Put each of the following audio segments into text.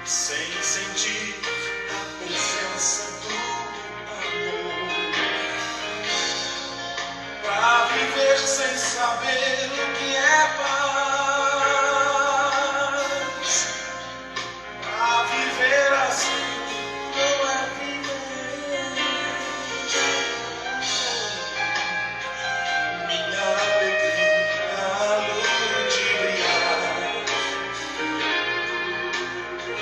sem sentir a presença do amor, pra viver sem saber o que é paz, pra viver assim não é viver. Minha alegria, a luz de brilhar,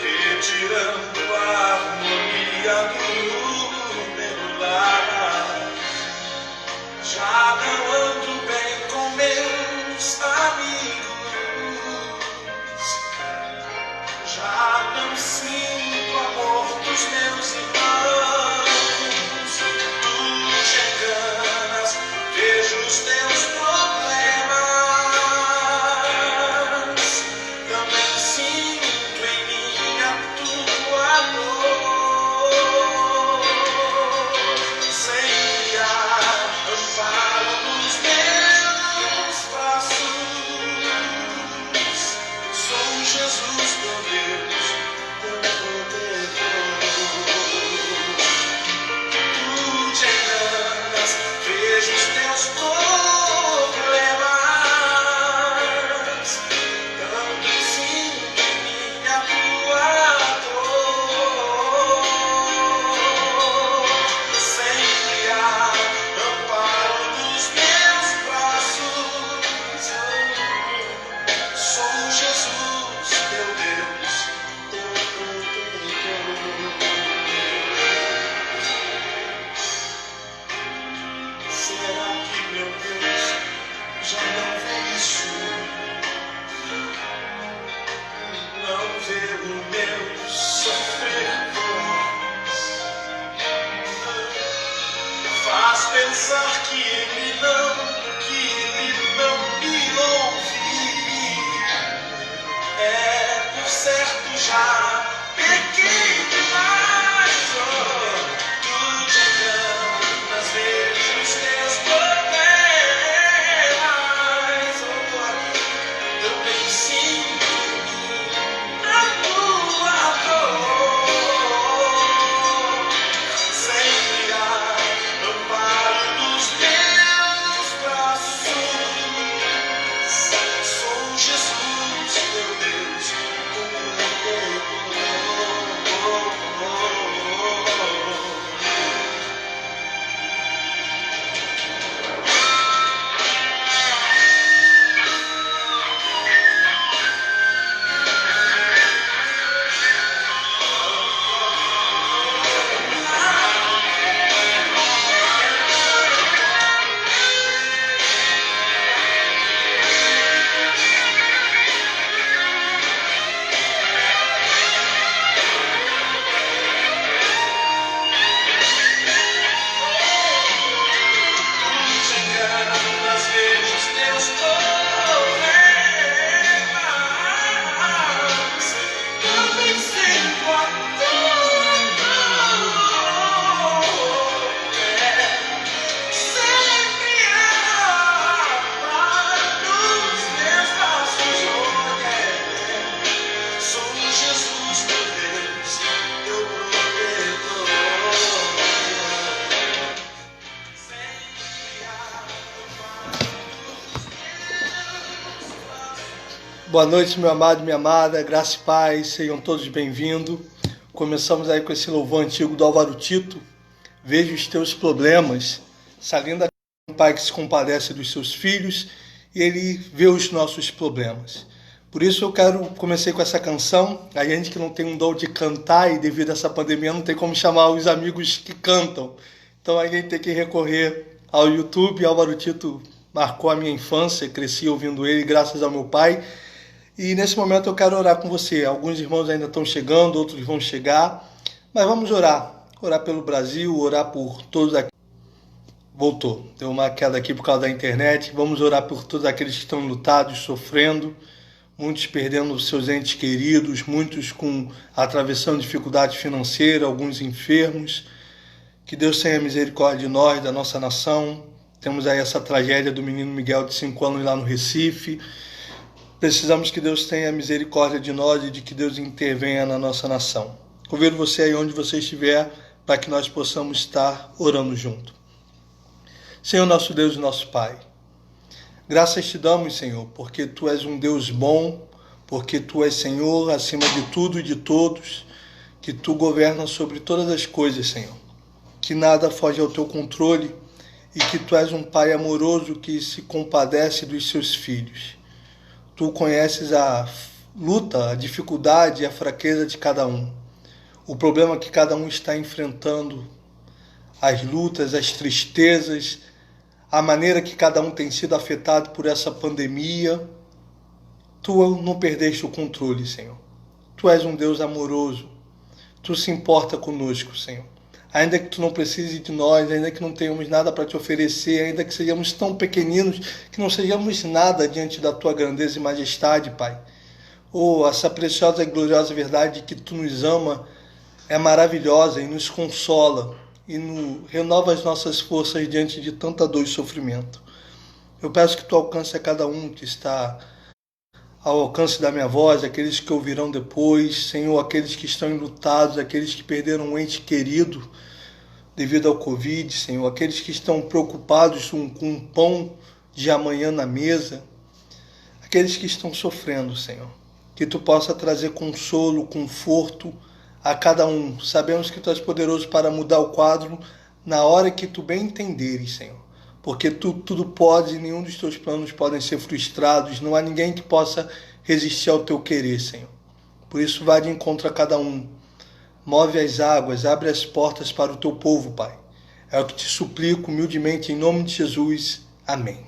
retirando a harmonia do meu lar. Já não ando bem com meus amigos, já não sinto amor dos meus irmãos. Tu te enganas, vejo os teus problemas, também sinto em mim a tua dor. Sempre há amparo nos meus braços. Sou Jesus, meu Deus, teu protetor. Tu te enganas, vejo os teus problemas, também sinto em mim a tua dor. Sempre há amparo nos meus braços. Sou Jesus, teu Deus, teu protetor. Será que, meu Deus, já não vê isso? Não vê o meu sofrer voraz? Faz pensar que ele não me ouve. É por certo já pequei demais. Tu te enganas, vejo os teus problemas, também sinto a tua dor. Sempre há amparo dos meus braços. Sou Jesus, meu Deus, teu Boa noite, meu amado e minha amada, graça e paz, sejam todos bem-vindos. Começamos aí com esse louvor antigo do Álvaro Tito. Veja os teus problemas, salindo um pai que se compadece dos seus filhos e ele vê os nossos problemas. Por isso eu comecei com essa canção. A gente que não tem um dom de cantar e devido a essa pandemia não tem como chamar os amigos que cantam. Então a gente tem que recorrer ao YouTube. Álvaro Tito marcou a minha infância, cresci ouvindo ele graças ao meu pai. E nesse momento eu quero orar com você. Alguns irmãos ainda estão chegando, outros vão chegar. Mas vamos orar. Orar pelo Brasil, orar por todos aqui. Voltou. Deu uma queda aqui por causa da internet. Vamos orar por todos aqueles que estão lutados, sofrendo. Muitos perdendo seus entes queridos. Muitos atravessando dificuldade financeira. Alguns enfermos. Que Deus tenha misericórdia de nós, da nossa nação. Temos aí essa tragédia do menino Miguel de 5 anos lá no Recife. Precisamos que Deus tenha misericórdia de nós e de que Deus intervenha na nossa nação. Convido você aí onde você estiver para que nós possamos estar orando junto. Senhor nosso Deus e nosso Pai, graças te damos, Senhor, porque Tu és um Deus bom, porque Tu és Senhor acima de tudo e de todos, que Tu governas sobre todas as coisas, Senhor, que nada foge ao Teu controle e que Tu és um Pai amoroso que se compadece dos Seus filhos. Tu conheces a luta, a dificuldade e a fraqueza de cada um. O problema que cada um está enfrentando, as lutas, as tristezas, a maneira que cada um tem sido afetado por essa pandemia. Tu não perdeste o controle, Senhor. Tu és um Deus amoroso. Tu se importa conosco, Senhor. Ainda que Tu não precises de nós, ainda que não tenhamos nada para Te oferecer, ainda que sejamos tão pequeninos, que não sejamos nada diante da Tua grandeza e majestade, Pai. Oh, essa preciosa e gloriosa verdade de que Tu nos ama é maravilhosa e nos consola e renova as nossas forças diante de tanta dor e sofrimento. Eu peço que Tu alcance a cada um que está ao alcance da minha voz, aqueles que ouvirão depois, Senhor, aqueles que estão enlutados, aqueles que perderam um ente querido devido ao Covid, Senhor, aqueles que estão preocupados com o pão de amanhã na mesa, aqueles que estão sofrendo, Senhor, que Tu possa trazer consolo, conforto a cada um. Sabemos que Tu és poderoso para mudar o quadro na hora que Tu bem entenderes, Senhor. Porque Tu tudo pode e nenhum dos Teus planos podem ser frustrados. Não há ninguém que possa resistir ao Teu querer, Senhor. Por isso, vá de encontro a cada um. Move as águas, abre as portas para o Teu povo, Pai. É o que Te suplico humildemente em nome de Jesus. Amém.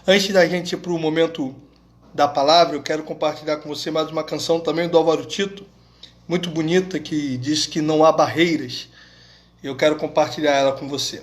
Antes da gente ir para o momento da palavra, eu quero compartilhar com você mais uma canção também do Álvaro Tito, muito bonita, que diz que não há barreiras. Eu quero compartilhar ela com você.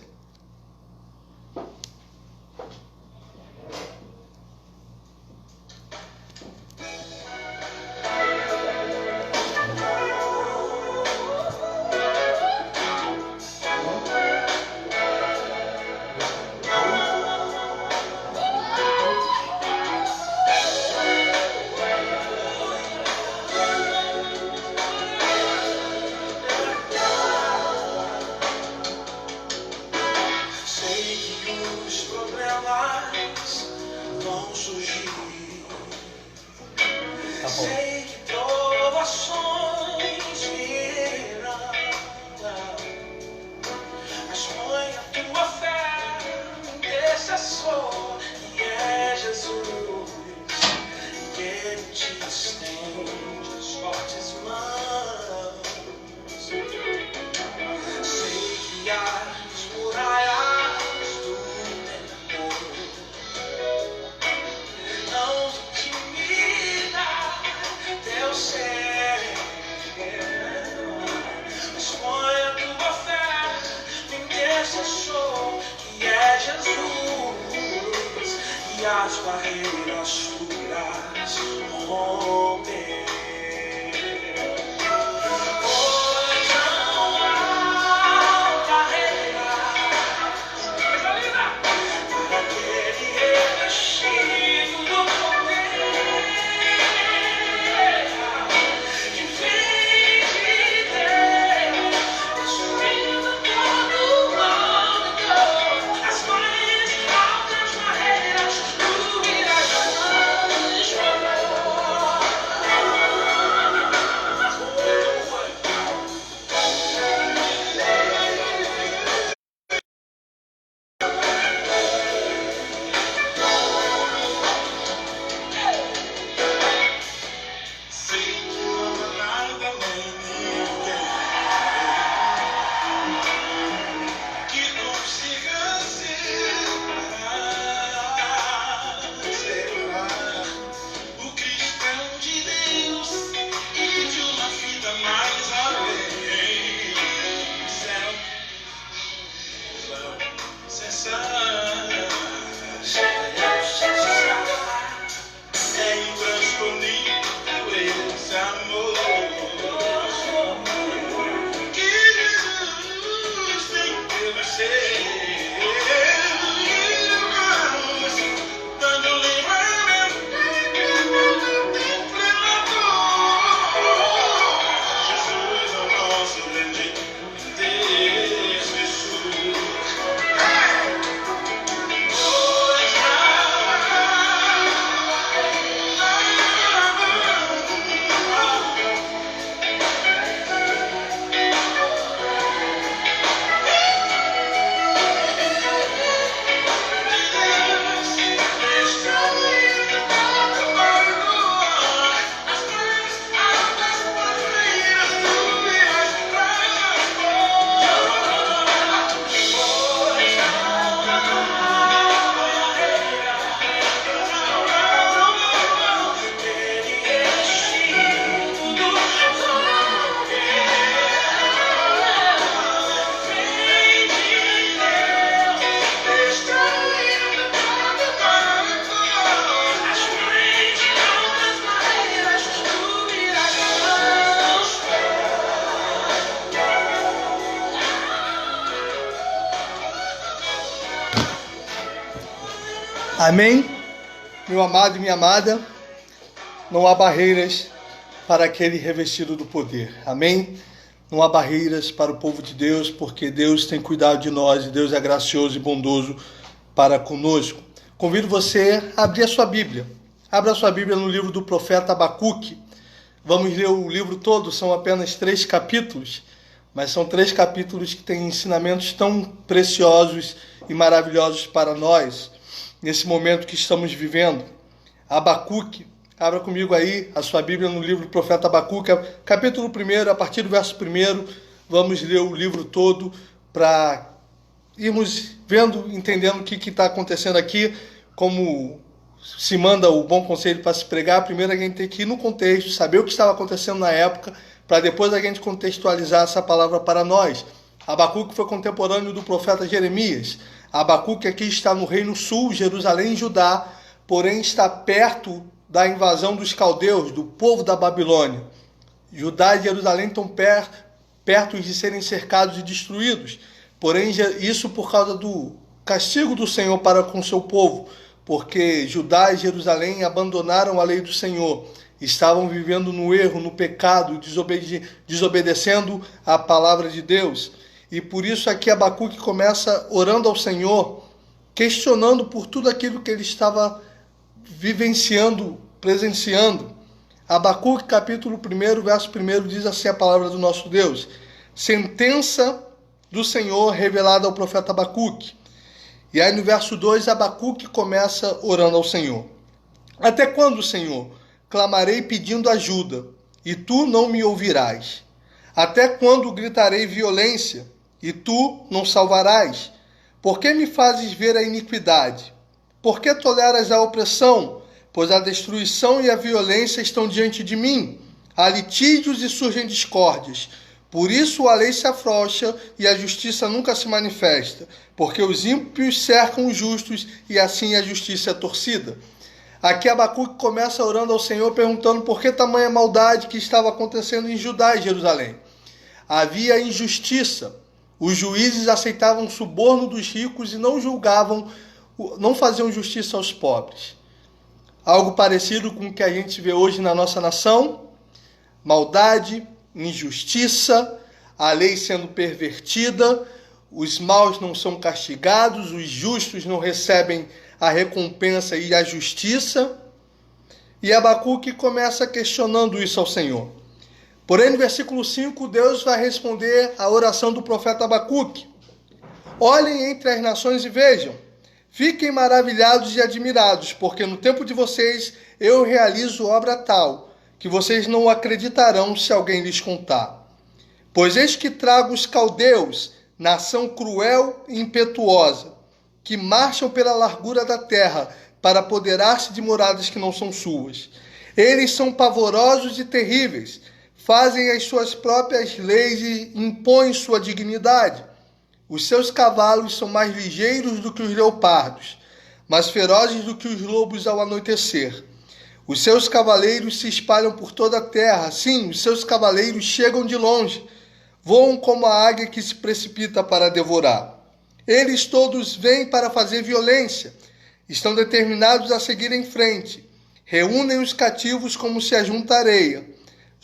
Sei que provações virão, mas põe a tua fé no intercessor, que é Jesus, e Ele te estende as fortes mãos. Sei que as muralhas do temor não te intimida. Teu ser, mas põe a tua fé no intercessor, que é Jesus, e as barreiras tu irás romper. Pois não há barreiras para aquele revestido do poder. Amém? Meu amado e minha amada, não há barreiras para aquele revestido do poder. Amém? Não há barreiras para o povo de Deus, porque Deus tem cuidado de nós e Deus é gracioso e bondoso para conosco. Convido você a abrir a sua Bíblia. Abra a sua Bíblia no livro do profeta Abacuque. Vamos ler o livro todo, são apenas 3 capítulos, mas são 3 capítulos que têm ensinamentos tão preciosos e maravilhosos para nós, nesse momento que estamos vivendo. Abacuque, abra comigo aí a sua Bíblia no livro do profeta Abacuque, capítulo 1, a partir do verso 1, vamos ler o livro todo para irmos vendo, entendendo o que está acontecendo aqui, como se manda o bom conselho para se pregar. Primeiro a gente tem que ir no contexto, saber o que estava acontecendo na época, para depois a gente contextualizar essa palavra para nós. Abacuque foi contemporâneo do profeta Jeremias. Abacuque aqui está no reino sul, Jerusalém e Judá, porém está perto da invasão dos caldeus, do povo da Babilônia. Judá e Jerusalém estão perto de serem cercados e destruídos. Porém, isso por causa do castigo do Senhor para com seu povo, porque Judá e Jerusalém abandonaram a lei do Senhor, estavam vivendo no erro, no pecado, desobedecendo a palavra de Deus. E por isso aqui Abacuque começa orando ao Senhor, questionando por tudo aquilo que ele estava vivenciando, presenciando. Abacuque capítulo 1, verso 1 diz assim a palavra do nosso Deus: sentença do Senhor revelada ao profeta Abacuque. E aí no verso 2, Abacuque começa orando ao Senhor. Até quando, Senhor, clamarei pedindo ajuda, e tu não me ouvirás? Até quando gritarei violência, e tu não salvarás? Por que me fazes ver a iniquidade? Por que toleras a opressão? Pois a destruição e a violência estão diante de mim. Há litígios e surgem discórdias. Por isso a lei se afrouxa e a justiça nunca se manifesta, porque os ímpios cercam os justos e assim a justiça é torcida. Aqui Abacuque começa orando ao Senhor, perguntando por que tamanha maldade que estava acontecendo em Judá e Jerusalém. Havia injustiça. Os juízes aceitavam o suborno dos ricos e não faziam justiça aos pobres. Algo parecido com o que a gente vê hoje na nossa nação: maldade, injustiça, a lei sendo pervertida, os maus não são castigados, os justos não recebem a recompensa e a justiça. E Abacuque começa questionando isso ao Senhor. Porém, no versículo 5, Deus vai responder à oração do profeta Abacuque. Olhem entre as nações e vejam, fiquem maravilhados e admirados, porque no tempo de vocês eu realizo obra tal, que vocês não acreditarão se alguém lhes contar. Pois eis que trago os caldeus, nação cruel e impetuosa, que marcham pela largura da terra para apoderar-se de moradas que não são suas. Eles são pavorosos e terríveis, fazem as suas próprias leis e impõem sua dignidade. Os seus cavalos são mais ligeiros do que os leopardos, mais ferozes do que os lobos ao anoitecer. Os seus cavaleiros se espalham por toda a terra. Sim, os seus cavaleiros chegam de longe. Voam como a águia que se precipita para devorar. Eles todos vêm para fazer violência. Estão determinados a seguir em frente. Reúnem os cativos como se ajunta areia.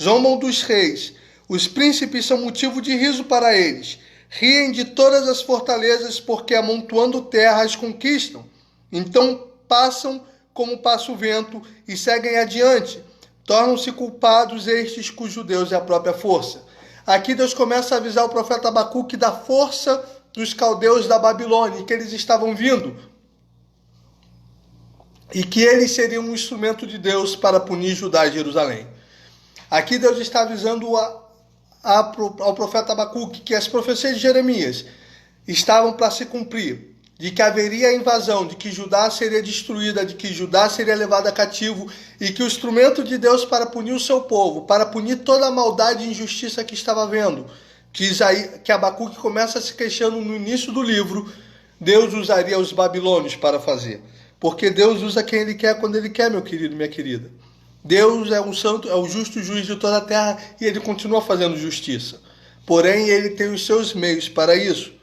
Zombam dos reis. Os príncipes são motivo de riso para eles. Riem de todas as fortalezas, porque amontoando terra as conquistam. Então passam como passa o vento, e seguem adiante. Tornam-se culpados estes cujo Deus é a própria força. Aqui Deus começa a avisar o profeta Abacuque da força dos caldeus da Babilônia, que eles estavam vindo, e que eles seriam um instrumento de Deus para punir Judá e Jerusalém. Aqui Deus está avisando ao profeta Abacuque que as profecias de Jeremias estavam para se cumprir, de que haveria a invasão, de que Judá seria destruída, de que Judá seria levada cativo, e que o instrumento de Deus para punir o seu povo, para punir toda a maldade e injustiça que estava vendo, que Abacuque começa se queixando no início do livro, Deus usaria os babilônios para fazer. Porque Deus usa quem Ele quer, quando Ele quer, meu querido, minha querida. Deus é um santo, é o justo juiz de toda a terra, e Ele continua fazendo justiça. Porém, Ele tem os seus meios para isso.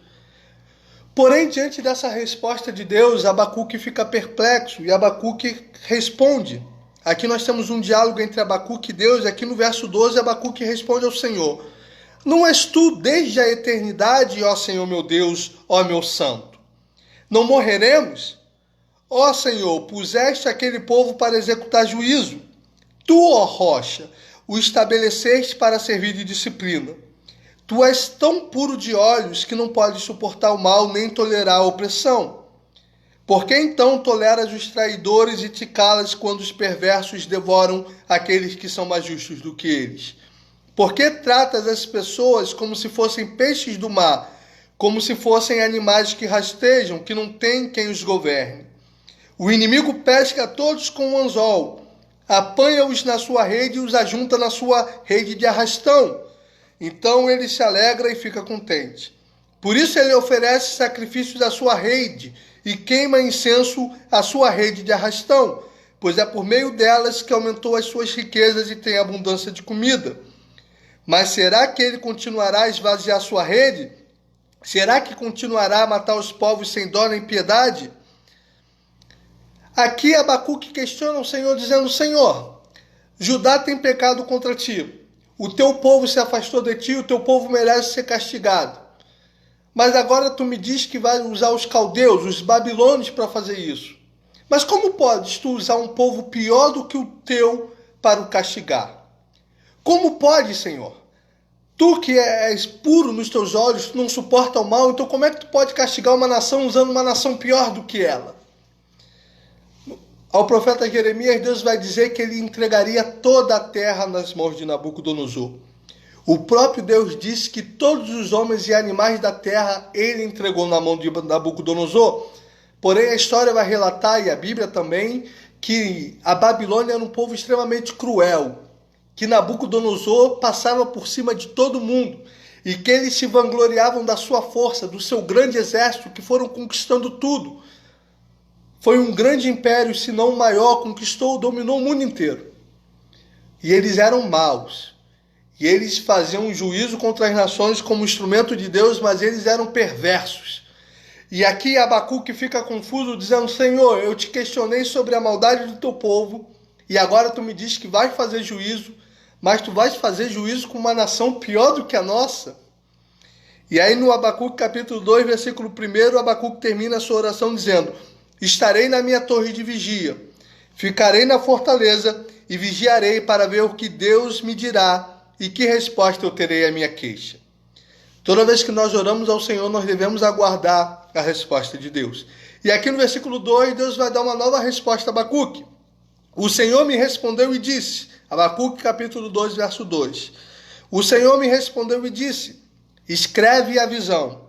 Porém, diante dessa resposta de Deus, Abacuque fica perplexo e Abacuque responde. Aqui nós temos um diálogo entre Abacuque e Deus. Aqui no verso 12, Abacuque responde ao Senhor: não és tu desde a eternidade, ó Senhor meu Deus, ó meu santo? Não morreremos? Ó Senhor, puseste aquele povo para executar juízo. Tu, ó rocha, o estabeleceste para servir de disciplina. Tu és tão puro de olhos que não podes suportar o mal nem tolerar a opressão. Por que então toleras os traidores e te calas quando os perversos devoram aqueles que são mais justos do que eles? Por que tratas as pessoas como se fossem peixes do mar, como se fossem animais que rastejam, que não tem quem os governe? O inimigo pesca todos com um anzol, apanha-os na sua rede e os ajunta na sua rede de arrastão. Então ele se alegra e fica contente. Por isso ele oferece sacrifícios à sua rede e queima incenso à sua rede de arrastão, pois é por meio delas que aumentou as suas riquezas e tem abundância de comida. Mas será que ele continuará a esvaziar sua rede? Será que continuará a matar os povos sem dó nem piedade? Aqui Abacuque questiona o Senhor, dizendo: Senhor, Judá tem pecado contra ti. O teu povo se afastou de ti, o teu povo merece ser castigado. Mas agora tu me diz que vai usar os caldeus, os babilônios, para fazer isso. Mas como podes tu usar um povo pior do que o teu para o castigar? Como pode, Senhor? Tu que és puro nos teus olhos, tu não suporta o mal, então como é que tu pode castigar uma nação usando uma nação pior do que ela? Ao profeta Jeremias, Deus vai dizer que ele entregaria toda a terra nas mãos de Nabucodonosor. O próprio Deus disse que todos os homens e animais da terra ele entregou na mão de Nabucodonosor. Porém, a história vai relatar, e a Bíblia também, que a Babilônia era um povo extremamente cruel, que Nabucodonosor passava por cima de todo mundo e que eles se vangloriavam da sua força, do seu grande exército, que foram conquistando tudo. Foi um grande império, se não o maior, conquistou, dominou o mundo inteiro. E eles eram maus. E eles faziam um juízo contra as nações como instrumento de Deus, mas eles eram perversos. E aqui Abacuque fica confuso, dizendo: Senhor, eu te questionei sobre a maldade do teu povo, e agora tu me diz que vais fazer juízo, mas tu vais fazer juízo com uma nação pior do que a nossa? E aí no Abacuque capítulo 2, versículo 1, Abacuque termina a sua oração dizendo: estarei na minha torre de vigia, ficarei na fortaleza e vigiarei para ver o que Deus me dirá e que resposta eu terei à minha queixa. Toda vez que nós oramos ao Senhor, nós devemos aguardar a resposta de Deus. E aqui no versículo 2, Deus vai dar uma nova resposta a Abacuque. O Senhor me respondeu e disse, Abacuque capítulo 2, verso 2. O Senhor me respondeu e disse: escreve a visão,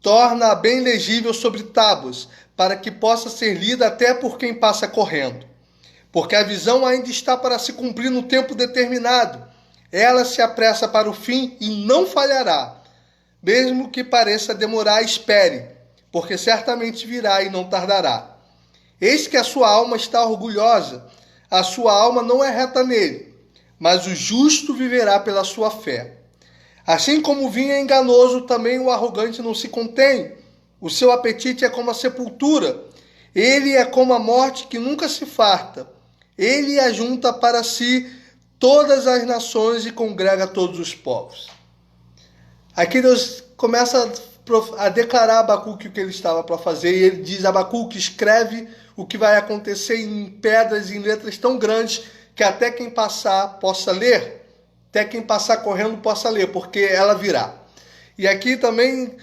torna-a bem legível sobre tábuas, para que possa ser lida até por quem passa correndo. Porque a visão ainda está para se cumprir no tempo determinado. Ela se apressa para o fim e não falhará. Mesmo que pareça demorar, espere, porque certamente virá e não tardará. Eis que a sua alma está orgulhosa, a sua alma não é reta nele, mas o justo viverá pela sua fé. Assim como o vinho é enganoso, também o arrogante não se contém. O seu apetite é como a sepultura. Ele é como a morte que nunca se farta. Ele ajunta para si todas as nações e congrega todos os povos. Aqui Deus começa a declarar a Abacuque o que ele estava para fazer. E ele diz: Abacuque, escreve o que vai acontecer em pedras e em letras tão grandes que até quem passar possa ler. Até quem passar correndo possa ler, porque ela virá. E aqui também,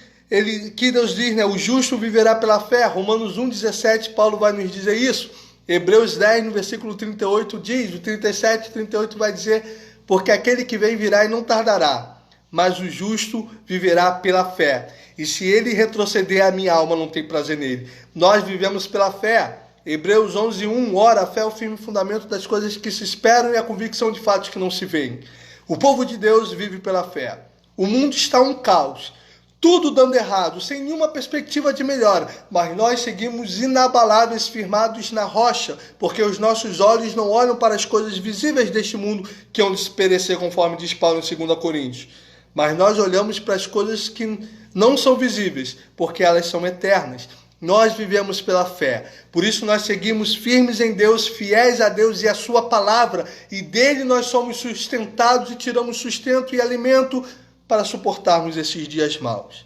que Deus diz, né, o justo viverá pela fé. Romanos 1,17, Paulo vai nos dizer isso. Hebreus 10, no versículo 38, diz, o 37 e 38 vai dizer: porque aquele que vem virá e não tardará, mas o justo viverá pela fé. E se ele retroceder, a minha alma não tem prazer nele. Nós vivemos pela fé. Hebreus 11:1, ora, a fé é o firme fundamento das coisas que se esperam e a convicção de fatos que não se veem. O povo de Deus vive pela fé. O mundo está um caos, tudo dando errado, sem nenhuma perspectiva de melhora, mas nós seguimos inabaláveis, firmados na rocha, porque os nossos olhos não olham para as coisas visíveis deste mundo, que hão de se perecer, conforme diz Paulo em 2 Coríntios. mas nós olhamos para as coisas que não são visíveis, porque elas são eternas. Nós vivemos pela fé, por isso nós seguimos firmes em Deus, fiéis a Deus e a sua palavra, e dele nós somos sustentados e tiramos sustento e alimento para suportarmos esses dias maus.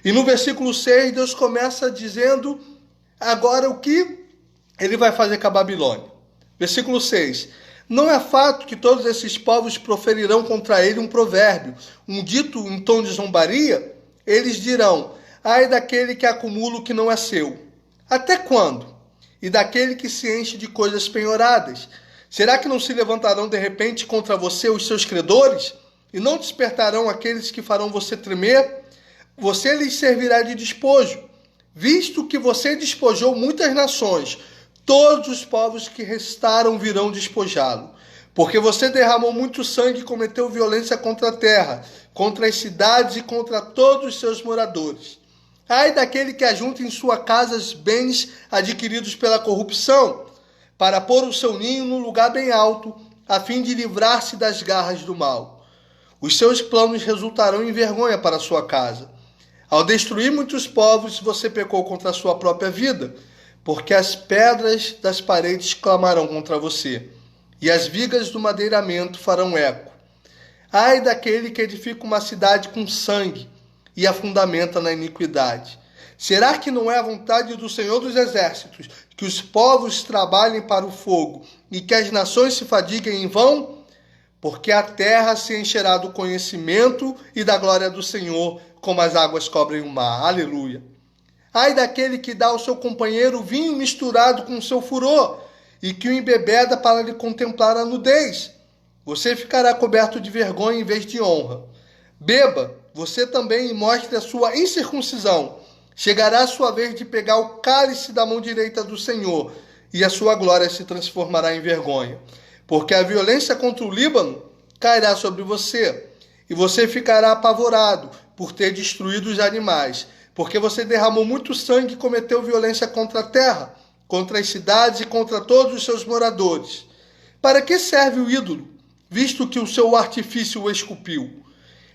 E no versículo 6, Deus começa dizendo agora o que ele vai fazer com a Babilônia. Versículo 6. Não é fato que todos esses povos proferirão contra ele um provérbio, um dito em tom de zombaria? Eles dirão: ai daquele que acumula o que não é seu. Até quando? E daquele que se enche de coisas penhoradas. Será que não se levantarão de repente contra você os seus credores? E não despertarão aqueles que farão você tremer? Você lhes servirá de despojo, visto que você despojou muitas nações. Todos os povos que restaram virão despojá-lo. Porque você derramou muito sangue e cometeu violência contra a terra, contra as cidades e contra todos os seus moradores. Ai daquele que ajunta em sua casa os bens adquiridos pela corrupção, para pôr o seu ninho num lugar bem alto, a fim de livrar-se das garras do mal. Os seus planos resultarão em vergonha para a sua casa. Ao destruir muitos povos, você pecou contra a sua própria vida, porque as pedras das paredes clamarão contra você, e as vigas do madeiramento farão eco. Ai daquele que edifica uma cidade com sangue e a fundamenta na iniquidade. Será que não é a vontade do Senhor dos Exércitos que os povos trabalhem para o fogo e que as nações se fadiguem em vão? Porque a terra se encherá do conhecimento e da glória do Senhor, como as águas cobrem o mar. Aleluia. Ai daquele que dá ao seu companheiro vinho misturado com o seu furor e que o embebeda para lhe contemplar a nudez. Você ficará coberto de vergonha em vez de honra. Beba, você também, e mostre a sua incircuncisão. Chegará a sua vez de pegar o cálice da mão direita do Senhor, e a sua glória se transformará em vergonha. Porque a violência contra o Líbano cairá sobre você, e você ficará apavorado por ter destruído os animais, porque você derramou muito sangue e cometeu violência contra a terra, contra as cidades e contra todos os seus moradores. Para que serve o ídolo, visto que o seu artifício o esculpiu?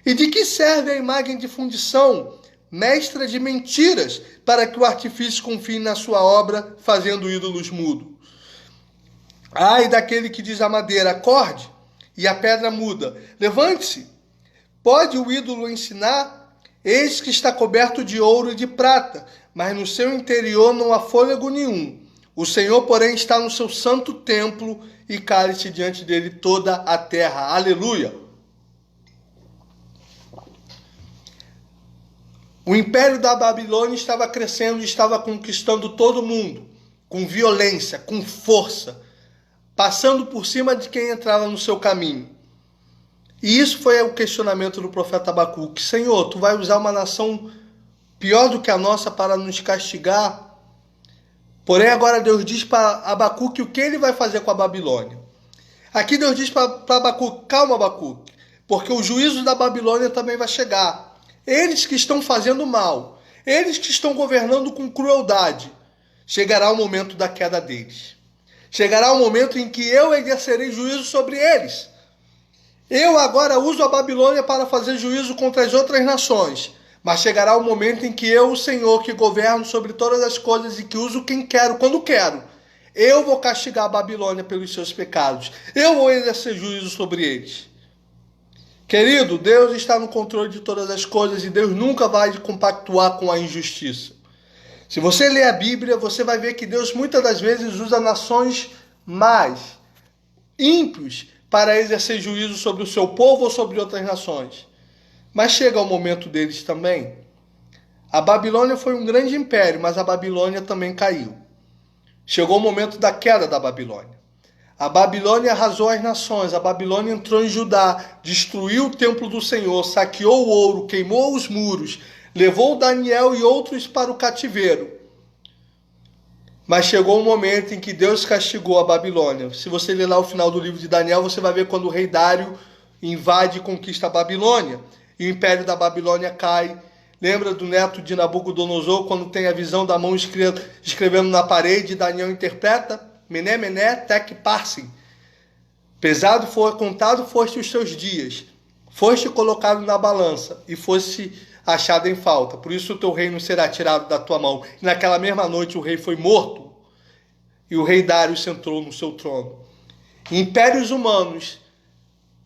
E de que serve a imagem de fundição, mestra de mentiras, para que o artifício confie na sua obra, fazendo ídolos mudos? Ai daquele que diz à madeira, acorde, e a pedra muda, levante-se. Pode o ídolo ensinar? Eis que está coberto de ouro e de prata, mas no seu interior não há fôlego nenhum. O Senhor, porém, está no seu santo templo e cale-se diante dele toda a terra. Aleluia! O império da Babilônia estava crescendo e estava conquistando todo mundo, com violência, com força, passando por cima de quem entrava no seu caminho. E isso foi o questionamento do profeta Abacuque. Senhor, tu vai usar uma nação pior do que a nossa para nos castigar? Porém, agora Deus diz para Abacuque o que ele vai fazer com a Babilônia. Aqui Deus diz para Abacuque, calma Abacuque, porque o juízo da Babilônia também vai chegar. Eles que estão fazendo mal, eles que estão governando com crueldade, chegará o momento da queda deles. Chegará o momento em que eu exercerei juízo sobre eles. Eu agora uso a Babilônia para fazer juízo contra as outras nações, mas chegará o momento em que eu, o Senhor, que governo sobre todas as coisas e que uso quem quero, quando quero, eu vou castigar a Babilônia pelos seus pecados. Eu vou exercer juízo sobre eles. Querido, Deus está no controle de todas as coisas e Deus nunca vai compactuar com a injustiça. Se você ler a Bíblia, você vai ver que Deus muitas das vezes usa nações más, ímpios, para exercer juízo sobre o seu povo ou sobre outras nações. Mas chega o momento deles também. A Babilônia foi um grande império, mas a Babilônia também caiu. Chegou o momento da queda da Babilônia. A Babilônia arrasou as nações, a Babilônia entrou em Judá, destruiu o templo do Senhor, saqueou o ouro, queimou os muros, levou Daniel e outros para o cativeiro. Mas chegou um momento em que Deus castigou a Babilônia. Se você ler lá o final do livro de Daniel, você vai ver quando o rei Dário invade e conquista a Babilônia. E o império da Babilônia cai. Lembra do neto de Nabucodonosor, quando tem a visão da mão escrevendo na parede, Daniel interpreta? Mené, mené, tec, parsim. Pesado foi, contado foste os seus dias. foste colocado na balança e foste achado em falta. Por isso o teu reino será tirado da tua mão. E naquela mesma noite o rei foi morto e o rei Dário sentou no seu trono. Impérios humanos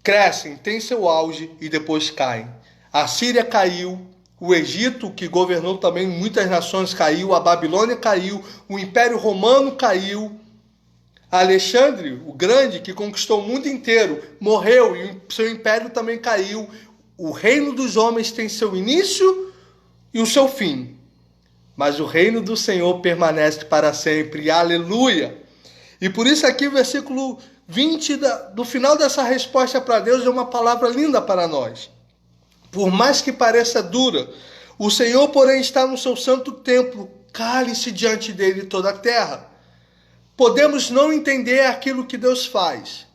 crescem, têm seu auge e depois caem. A Síria caiu, o Egito, que governou também muitas nações, caiu, a Babilônia caiu, o Império Romano caiu, Alexandre, o Grande, que conquistou o mundo inteiro, morreu e seu império também caiu. O reino dos homens tem seu início e o seu fim, mas o reino do Senhor permanece para sempre. Aleluia! E por isso aqui o versículo 20 do final dessa resposta para Deus é uma palavra linda para nós. Por mais que pareça dura, o Senhor, porém, está no seu santo templo, cale-se diante dele toda a terra. Podemos não entender aquilo que Deus faz.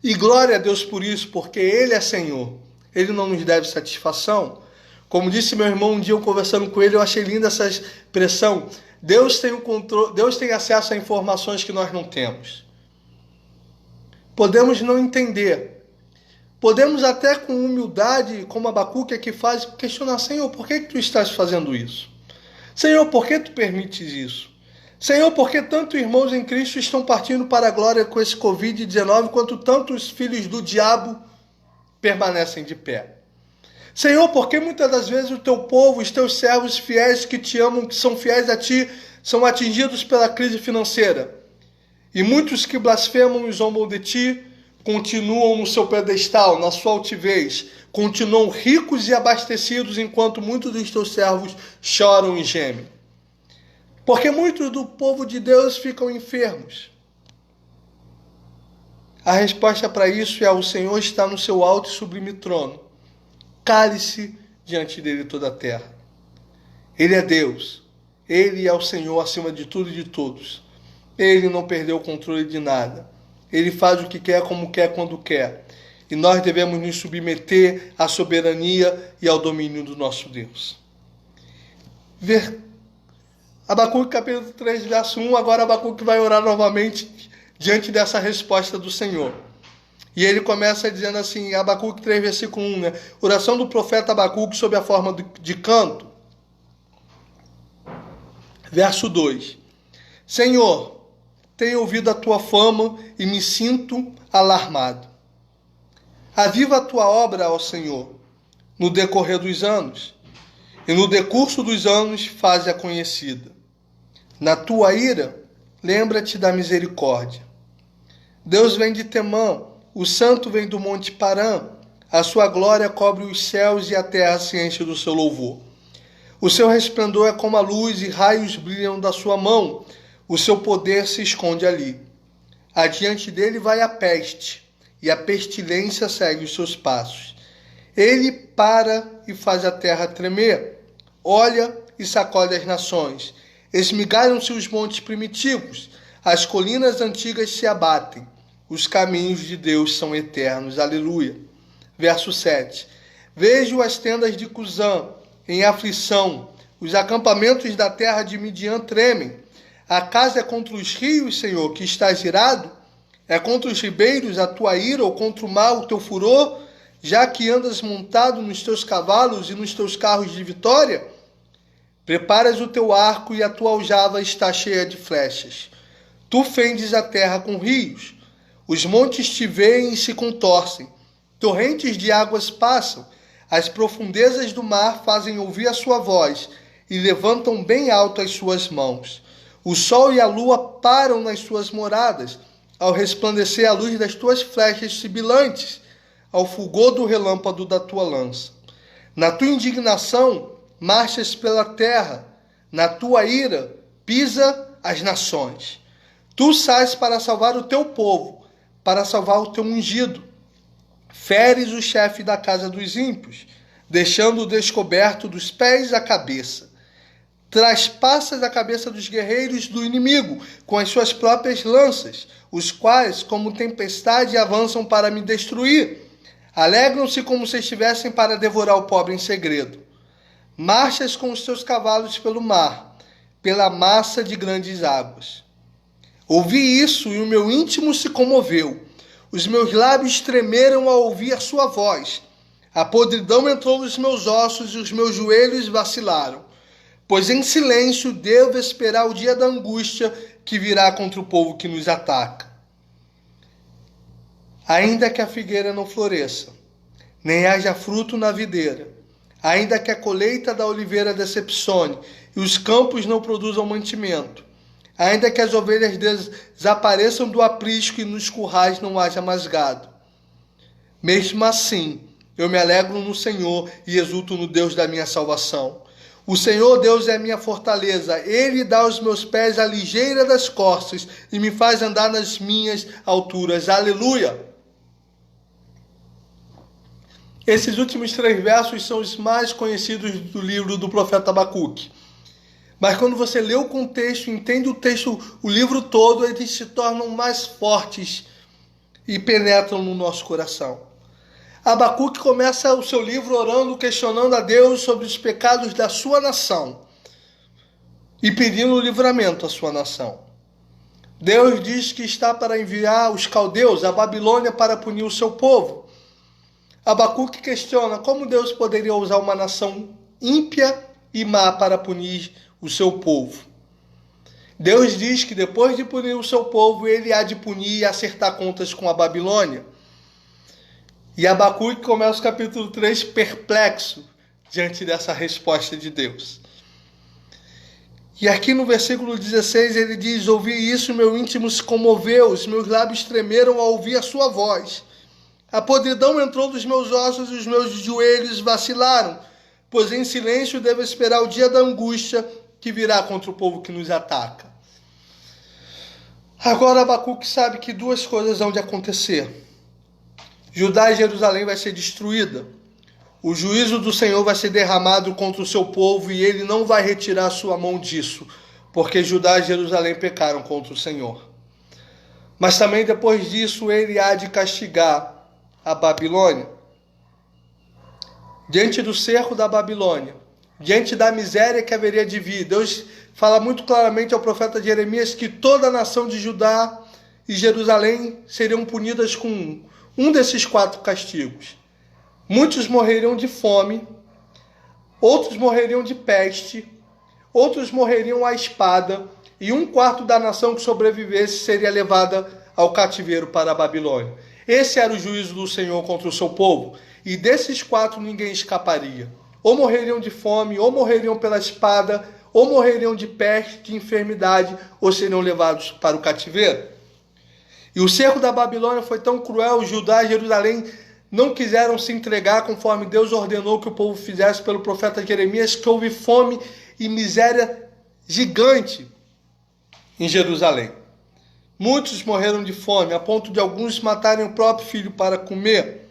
E glória a Deus por isso, porque Ele é Senhor. Ele não nos deve satisfação. Como disse meu irmão um dia, eu conversando com ele, eu achei linda essa expressão. Deus tem o controle, Deus tem acesso a informações que nós não temos. Podemos não entender. Podemos até com humildade, como Abacuque aqui faz, questionar, Senhor, por que tu estás fazendo isso? Senhor, por que tu permites isso? Senhor, por que tantos irmãos em Cristo estão partindo para a glória com esse Covid-19, quanto tantos filhos do diabo permanecem de pé? Senhor, por que muitas das vezes o teu povo, os teus servos fiéis que te amam, que são fiéis a ti, são atingidos pela crise financeira? E muitos que blasfemam e zombam de ti, continuam no seu pedestal, na sua altivez, continuam ricos e abastecidos, enquanto muitos dos teus servos choram e gemem. Porque muitos do povo de Deus ficam enfermos. A resposta para isso é: o Senhor está no seu alto e sublime trono. Cale-se diante dele toda a terra. Ele é Deus. Ele é o Senhor acima de tudo e de todos. Ele não perdeu o controle de nada. Ele faz o que quer, como quer, quando quer. E nós devemos nos submeter à soberania e ao domínio do nosso Deus. Abacuque capítulo 3, verso 1, agora Abacuque vai orar novamente diante dessa resposta do Senhor. E ele começa dizendo assim, Abacuque 3, versículo 1, né? Oração do profeta Abacuque sob a forma de canto. Verso 2. Senhor, tenho ouvido a tua fama e me sinto alarmado. Aviva a tua obra, ó Senhor, no decorrer dos anos, e no decurso dos anos faze-a conhecida. Na tua ira, lembra-te da misericórdia. Deus vem de Temã, o santo vem do monte Parã, a sua glória cobre os céus e a terra se enche do seu louvor. O seu resplendor é como a luz e raios brilham da sua mão, o seu poder se esconde ali. Adiante dele vai a peste, e a pestilência segue os seus passos. Ele para e faz a terra tremer, olha e sacode as nações. Esmigalham-se os montes primitivos, as colinas antigas se abatem. Os caminhos de Deus são eternos. Aleluia. Verso 7. Vejo as tendas de Cusã em aflição, os acampamentos da terra de Midian tremem. Acaso é contra os rios, Senhor, que estás irado? É contra os ribeiros a tua ira, ou contra o mar o teu furor, já que andas montado nos teus cavalos e nos teus carros de vitória? Preparas o teu arco e a tua aljava está cheia de flechas. Tu fendes a terra com rios. Os montes te veem e se contorcem. Torrentes de águas passam. As profundezas do mar fazem ouvir a sua voz e levantam bem alto as suas mãos. O sol e a lua param nas suas moradas, ao resplandecer a luz das tuas flechas sibilantes, ao fulgor do relâmpago da tua lança. Na tua indignação, marchas pela terra, na tua ira, pisa as nações. Tu sais para salvar o teu povo, para salvar o teu ungido. Feres o chefe da casa dos ímpios, deixando-o descoberto dos pés à cabeça. Traspassas a cabeça dos guerreiros do inimigo com as suas próprias lanças, os quais, como tempestade, avançam para me destruir. Alegram-se como se estivessem para devorar o pobre em segredo. Marchas com os teus cavalos pelo mar, pela massa de grandes águas. Ouvi isso e o meu íntimo se comoveu. Os meus lábios tremeram ao ouvir a sua voz. A podridão entrou nos meus ossos e os meus joelhos vacilaram. Pois em silêncio devo esperar o dia da angústia que virá contra o povo que nos ataca. Ainda que a figueira não floresça, nem haja fruto na videira, ainda que a colheita da oliveira decepcione e os campos não produzam mantimento, ainda que as ovelhas desapareçam do aprisco e nos currais não haja mais gado. Mesmo assim, eu me alegro no Senhor e exulto no Deus da minha salvação. O Senhor Deus é a minha fortaleza, Ele dá aos meus pés a ligeira das corças e me faz andar nas minhas alturas. Aleluia! Esses últimos 3 versos são os mais conhecidos do livro do profeta Abacuque. Mas quando você lê o contexto, entende o texto, o livro todo, eles se tornam mais fortes e penetram no nosso coração. Abacuque começa o seu livro orando, questionando a Deus sobre os pecados da sua nação e pedindo livramento à sua nação. Deus diz que está para enviar os caldeus, a Babilônia, para punir o seu povo. Abacuque questiona como Deus poderia usar uma nação ímpia e má para punir o seu povo. Deus diz que depois de punir o seu povo, ele há de punir e acertar contas com a Babilônia. E Abacuque começa o capítulo 3 perplexo diante dessa resposta de Deus. E aqui no versículo 16 ele diz: ouvi isso, meu íntimo se comoveu, os meus lábios tremeram ao ouvir a sua voz. A podridão entrou dos meus ossos e os meus joelhos vacilaram, pois em silêncio devo esperar o dia da angústia que virá contra o povo que nos ataca. Agora Abacuque sabe que 2 coisas hão de acontecer. Judá e Jerusalém vai ser destruída. O juízo do Senhor vai ser derramado contra o seu povo e ele não vai retirar a sua mão disso, porque Judá e Jerusalém pecaram contra o Senhor. Mas também depois disso ele há de castigar a Babilônia. Diante do cerco da Babilônia, diante da miséria que haveria de vir, Deus fala muito claramente ao profeta Jeremias que toda a nação de Judá e Jerusalém seriam punidas com um desses 4 castigos. Muitos morreriam de fome, outros morreriam de peste, outros morreriam à espada, e 1/4 da nação que sobrevivesse seria levada ao cativeiro para a Babilônia. Esse era o juízo do Senhor contra o seu povo, e desses 4 ninguém escaparia. Ou morreriam de fome, ou morreriam pela espada, ou morreriam de peste, de enfermidade, ou seriam levados para o cativeiro. E o cerco da Babilônia foi tão cruel, Judá e Jerusalém não quiseram se entregar conforme Deus ordenou que o povo fizesse pelo profeta Jeremias, que houve fome e miséria gigante em Jerusalém. Muitos morreram de fome, a ponto de alguns matarem o próprio filho para comer.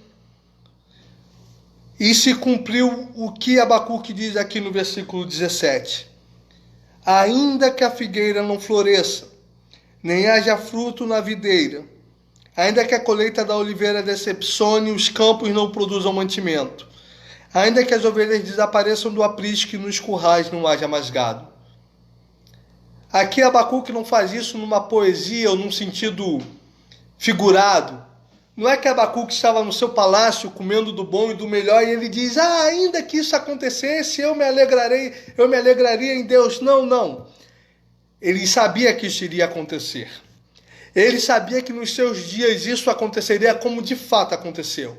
E se cumpriu o que Abacuque diz aqui no versículo 17. Ainda que a figueira não floresça, nem haja fruto na videira, ainda que a colheita da oliveira decepcione, os campos não produzam mantimento, ainda que as ovelhas desapareçam do aprisco e nos currais não haja mais gado. Aqui Abacuque não faz isso numa poesia ou num sentido figurado. Não é que Abacuque estava no seu palácio comendo do bom e do melhor e ele diz: ainda que isso acontecesse, eu me alegraria em Deus. Não. Ele sabia que isso iria acontecer. Ele sabia que nos seus dias isso aconteceria como de fato aconteceu.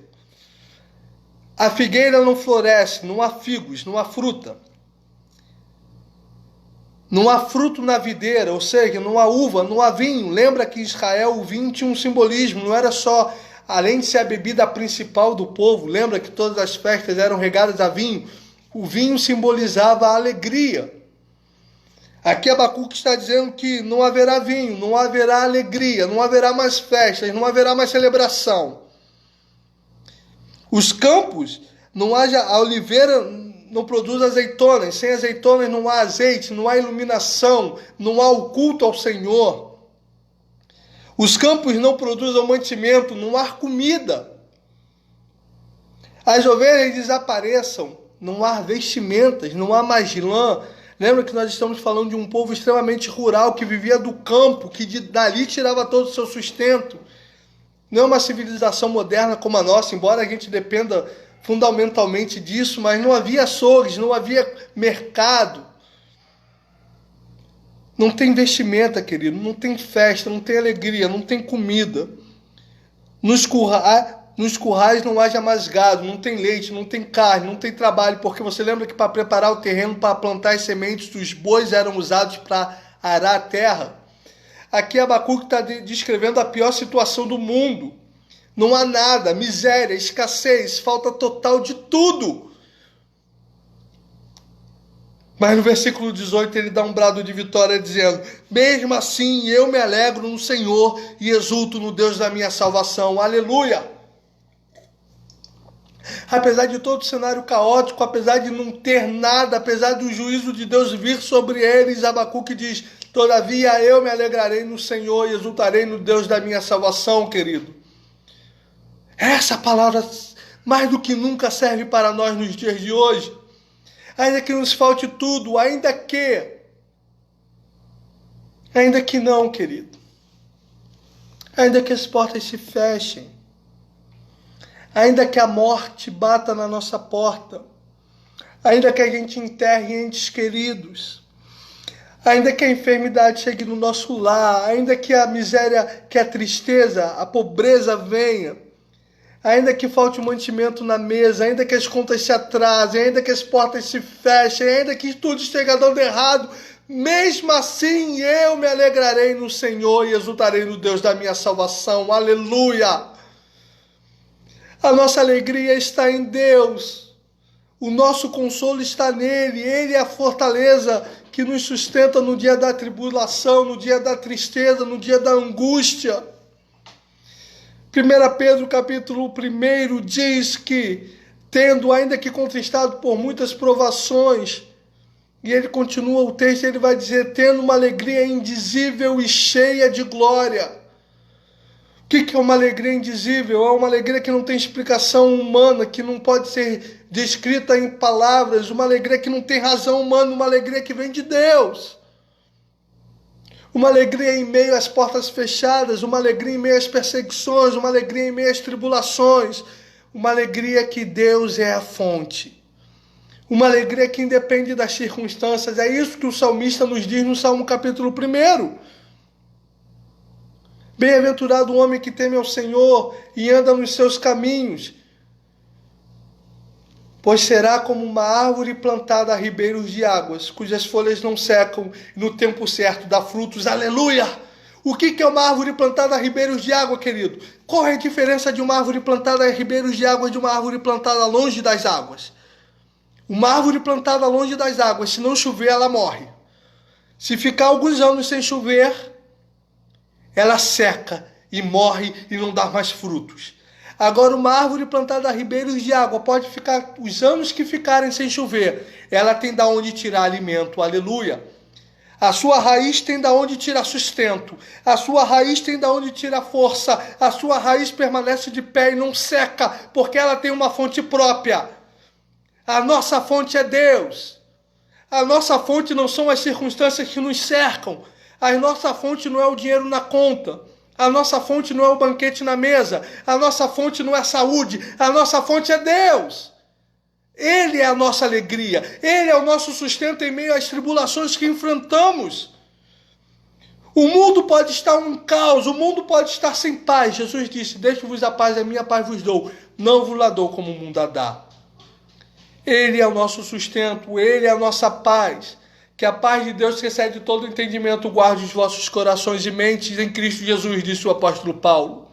A figueira não floresce, não há figos, não há fruta. Não há fruto na videira, ou seja, não há uva, não há vinho. Lembra que em Israel o vinho tinha um simbolismo, não era só, além de ser a bebida principal do povo, lembra que todas as festas eram regadas a vinho? O vinho simbolizava a alegria. Aqui Abacuque está dizendo que não haverá vinho, não haverá alegria, não haverá mais festas, não haverá mais celebração. Os campos, não haja a oliveira, não produz azeitonas, sem azeitonas não há azeite, não há iluminação, não há o culto ao Senhor. Os campos não produzem mantimento, não há comida. As ovelhas desapareçam, não há vestimentas, não há mais lã. Lembra que nós estamos falando de um povo extremamente rural, que vivia do campo, que dali tirava todo o seu sustento. Não é uma civilização moderna como a nossa, embora a gente dependa fundamentalmente disso, mas não havia açougues, não havia mercado. Não tem vestimenta, querido, não tem festa, não tem alegria, não tem comida. Nos currais não haja mais gado, não tem leite, não tem carne, não tem trabalho, porque você lembra que para preparar o terreno, para plantar as sementes, os bois eram usados para arar a terra? Aqui Abacuque está descrevendo a pior situação do mundo. Não há nada, miséria, escassez, falta total de tudo. Mas no versículo 18 ele dá um brado de vitória dizendo: mesmo assim eu me alegro no Senhor e exulto no Deus da minha salvação. Aleluia! Apesar de todo o cenário caótico, apesar de não ter nada, apesar do juízo de Deus vir sobre eles, Abacuque diz: todavia eu me alegrarei no Senhor e exultarei no Deus da minha salvação, querido. Essa palavra mais do que nunca serve para nós nos dias de hoje. Ainda que nos falte tudo, ainda que não, querido. Ainda que as portas se fechem. Ainda que a morte bata na nossa porta. Ainda que a gente enterre entes queridos. Ainda que a enfermidade chegue no nosso lar. Ainda que a miséria, que a tristeza, a pobreza venha. Ainda que falte o mantimento na mesa, ainda que as contas se atrasem, ainda que as portas se fechem, ainda que tudo esteja dando errado, mesmo assim eu me alegrarei no Senhor e exultarei no Deus da minha salvação. Aleluia! A nossa alegria está em Deus. O nosso consolo está nele. Ele é a fortaleza que nos sustenta no dia da tribulação, no dia da tristeza, no dia da angústia. 1 Pedro capítulo 1 diz que, tendo ainda que contristado por muitas provações, e ele continua o texto, ele vai dizer, tendo uma alegria indizível e cheia de glória. O que é uma alegria indizível? É uma alegria que não tem explicação humana, que não pode ser descrita em palavras, uma alegria que não tem razão humana, uma alegria que vem de Deus. Uma alegria em meio às portas fechadas, uma alegria em meio às perseguições, uma alegria em meio às tribulações, uma alegria que Deus é a fonte. Uma alegria que independe das circunstâncias. É isso que o salmista nos diz no Salmo capítulo 1. Bem-aventurado o homem que teme ao Senhor e anda nos seus caminhos, pois será como uma árvore plantada a ribeiros de águas, cujas folhas não secam, e no tempo certo dá frutos. Aleluia! O que é uma árvore plantada a ribeiros de água, querido? Qual é a diferença de uma árvore plantada a ribeiros de água e de uma árvore plantada longe das águas? Uma árvore plantada longe das águas, se não chover, ela morre. Se ficar alguns anos sem chover, ela seca e morre e não dá mais frutos. Agora, uma árvore plantada a ribeiros de água pode ficar os anos que ficarem sem chover. Ela tem da onde tirar alimento. Aleluia. A sua raiz tem da onde tirar sustento. A sua raiz tem da onde tirar força. A sua raiz permanece de pé e não seca, porque ela tem uma fonte própria. A nossa fonte é Deus. A nossa fonte não são as circunstâncias que nos cercam. A nossa fonte não é o dinheiro na conta. A nossa fonte não é o banquete na mesa. A nossa fonte não é a saúde. A nossa fonte é Deus. Ele é a nossa alegria. Ele é o nosso sustento em meio às tribulações que enfrentamos. O mundo pode estar um caos. O mundo pode estar sem paz. Jesus disse, deixo-vos a paz, a minha paz vos dou. Não vos la dou como o mundo a dá. Ele é o nosso sustento. Ele é a nossa paz. Que a paz de Deus, que excede todo entendimento, guarde os vossos corações e mentes em Cristo Jesus, disse o apóstolo Paulo.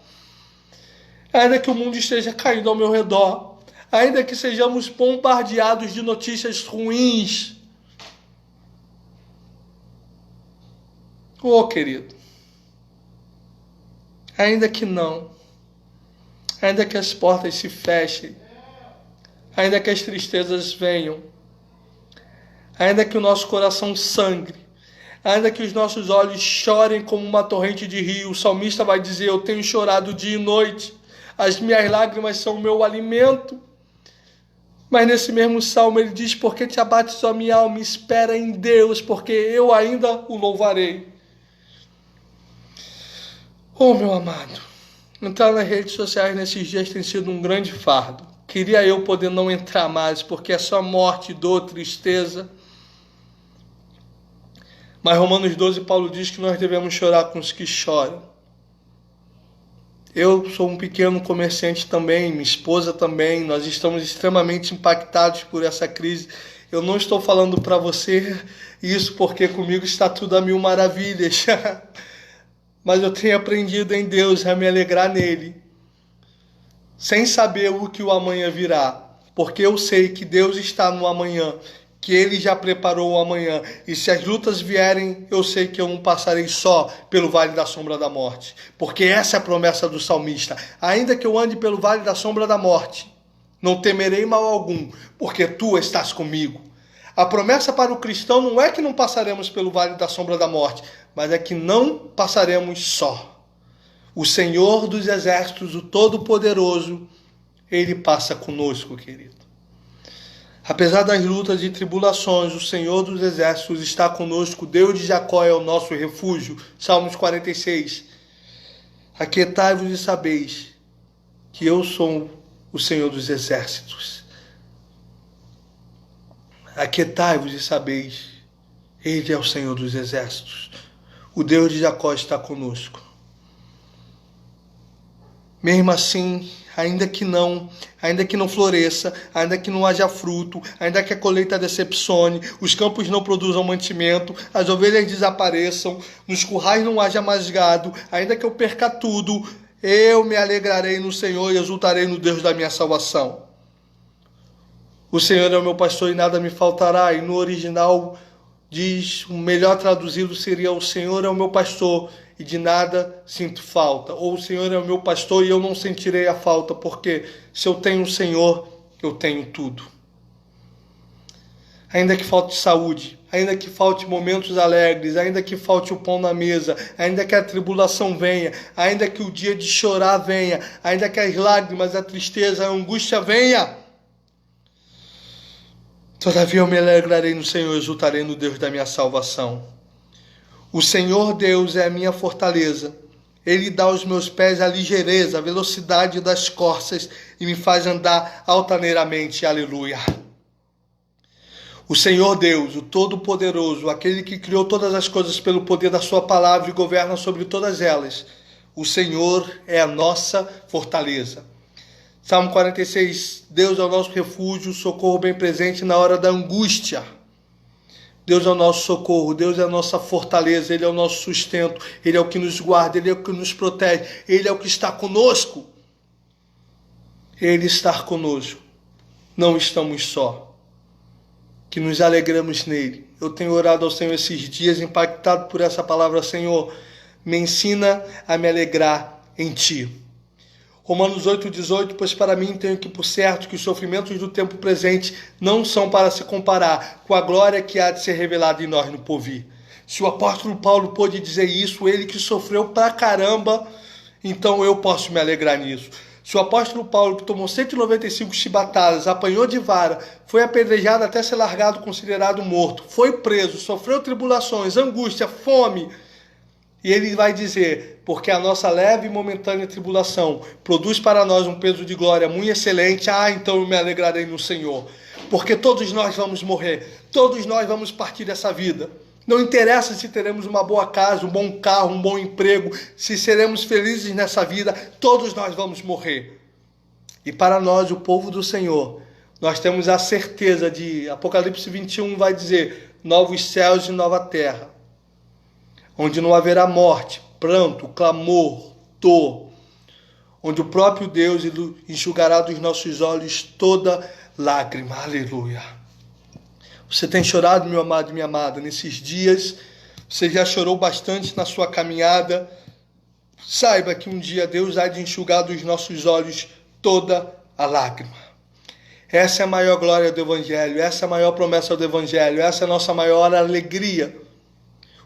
Ainda que o mundo esteja caindo ao meu redor, ainda que sejamos bombardeados de notícias ruins, querido, ainda que não, ainda que as portas se fechem, ainda que as tristezas venham, ainda que o nosso coração sangre, ainda que os nossos olhos chorem como uma torrente de rio, o salmista vai dizer, eu tenho chorado dia e noite, as minhas lágrimas são o meu alimento. Mas nesse mesmo salmo ele diz, porque te abates a minha alma, espera em Deus, porque eu ainda o louvarei. Oh, meu amado, entrar nas redes sociais nesses dias tem sido um grande fardo. Queria eu poder não entrar mais, porque é só morte, dor, tristeza. Mas Romanos 12, Paulo diz que nós devemos chorar com os que choram. Eu sou um pequeno comerciante também, minha esposa também, nós estamos extremamente impactados por essa crise. Eu não estou falando para você isso porque comigo está tudo a mil maravilhas. Mas eu tenho aprendido em Deus a me alegrar nele, sem saber o que o amanhã virá. Porque eu sei que Deus está no amanhã, que Ele já preparou o amanhã. E se as lutas vierem, eu sei que eu não passarei só pelo vale da sombra da morte. Porque essa é a promessa do salmista. Ainda que eu ande pelo vale da sombra da morte, não temerei mal algum, porque Tu estás comigo. A promessa para o cristão não é que não passaremos pelo vale da sombra da morte, mas é que não passaremos só. O Senhor dos Exércitos, o Todo-Poderoso, Ele passa conosco, querido. Apesar das lutas e tribulações, o Senhor dos Exércitos está conosco. Deus de Jacó é o nosso refúgio. Salmos 46. Aquietai-vos e sabeis que eu sou o Senhor dos Exércitos. Aquietai-vos e sabeis, Ele é o Senhor dos Exércitos. O Deus de Jacó está conosco. Mesmo assim, ainda que não floresça, ainda que não haja fruto, ainda que a colheita decepcione, os campos não produzam mantimento, as ovelhas desapareçam, nos currais não haja mais gado, ainda que eu perca tudo, eu me alegrarei no Senhor e exultarei no Deus da minha salvação. O Senhor é o meu pastor e nada me faltará. E no original diz, o melhor traduzido seria: o Senhor é o meu pastor e de nada sinto falta. Ou o Senhor é o meu pastor e eu não sentirei a falta, porque se eu tenho o Senhor, eu tenho tudo. Ainda que falte saúde, ainda que falte momentos alegres, ainda que falte o pão na mesa, ainda que a tribulação venha, ainda que o dia de chorar venha, ainda que as lágrimas, a tristeza, a angústia venha, todavia eu me alegrarei no Senhor e exultarei no Deus da minha salvação. O Senhor Deus é a minha fortaleza. Ele dá aos meus pés a ligeireza, a velocidade das corças e me faz andar altaneiramente. Aleluia. O Senhor Deus, o Todo-Poderoso, aquele que criou todas as coisas pelo poder da sua palavra e governa sobre todas elas. O Senhor é a nossa fortaleza. Salmo 46, Deus é o nosso refúgio, socorro bem presente na hora da angústia. Deus é o nosso socorro, Deus é a nossa fortaleza, Ele é o nosso sustento, Ele é o que nos guarda, Ele é o que nos protege, Ele é o que está conosco. Ele está conosco, não estamos só. Que nos alegramos nele. Eu tenho orado ao Senhor esses dias, impactado por essa palavra: Senhor, me ensina a me alegrar em Ti. Romanos 8,18, pois para mim tenho que por certo que os sofrimentos do tempo presente não são para se comparar com a glória que há de ser revelada em nós no porvir. Se o apóstolo Paulo pôde dizer isso, ele que sofreu pra caramba, então eu posso me alegrar nisso. Se o apóstolo Paulo, que tomou 195 chibatadas, apanhou de vara, foi apedrejado até ser largado considerado morto, foi preso, sofreu tribulações, angústia, fome, e ele vai dizer: porque a nossa leve e momentânea tribulação produz para nós um peso de glória muito excelente, então eu me alegrarei no Senhor. Porque todos nós vamos morrer, todos nós vamos partir dessa vida. Não interessa se teremos uma boa casa, um bom carro, um bom emprego, se seremos felizes nessa vida, todos nós vamos morrer. E para nós, o povo do Senhor, nós temos a certeza de, Apocalipse 21 vai dizer: novos céus e nova terra, onde não haverá morte, pranto, clamor, dor, onde o próprio Deus enxugará dos nossos olhos toda lágrima. Aleluia. Você tem chorado, meu amado e minha amada, nesses dias? Você já chorou bastante na sua caminhada? Saiba que um dia Deus há de enxugar dos nossos olhos toda a lágrima. Essa é a maior glória do Evangelho, essa é a maior promessa do Evangelho, essa é a nossa maior alegria.